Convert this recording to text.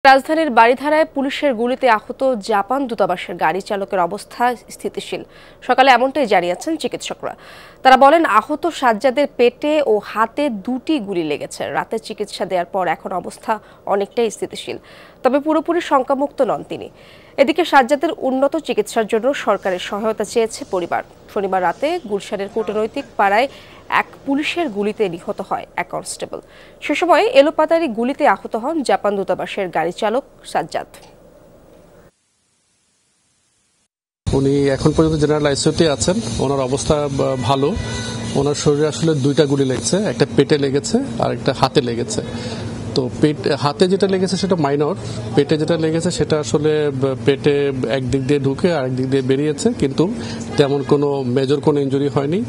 রাজধানীর বারিধারায় পুলিশের গুলিতে আহত জাপান দূতাবাসের গাড়ি চালকের অবস্থা স্থিতিশীল। সকালে এমনটাই জানিয়েছেন চিকিৎসকরা। তারা বলেন, আহত সাজ্জাদের পেটে ও হাতে দুটি গুলি লেগেছে। রাতে চিকিৎসা দেওয়ার পর এখন অবস্থা অনেকটাই স্থিতিশীল, তবে পুরোপুরি শঙ্কামুক্ত নন তিনি। এদিকে সাজ্জাদের উন্নত চিকিৎসার জন্য সরকারের সহায়তা চেয়েছে পরিবার। শনিবার রাতে গুলশানের কূটনৈতিক পাড়ায় এক পুলিশের গুলিতে নিহত হয় এক কনস্টেবল। সে সময় এলোপাতাড়ি গুলিতে আহত হন জাপান দূতাবাসের গাড়ি চালক সাজ্জাদ। উনি এখন পর্যন্ত জেনারেল আইসিইউতে আছেন। ওনার অবস্থা ভালো। ওনার শরীরে আসলে দুইটা গুলি লেগেছে, একটা পেটে লেগেছে আর একটা হাতে লেগেছে। তো হাতে যেটা লেগেছে সেটা মাইনর, পেটে যেটা লেগেছে সেটা আসলে পেটে একদিক দিয়ে ঢুকে আরেক দিক দিয়ে বেরিয়েছে, কিন্তু তেমন কোনো মেজর কোনো ইনজুরি হয়নি।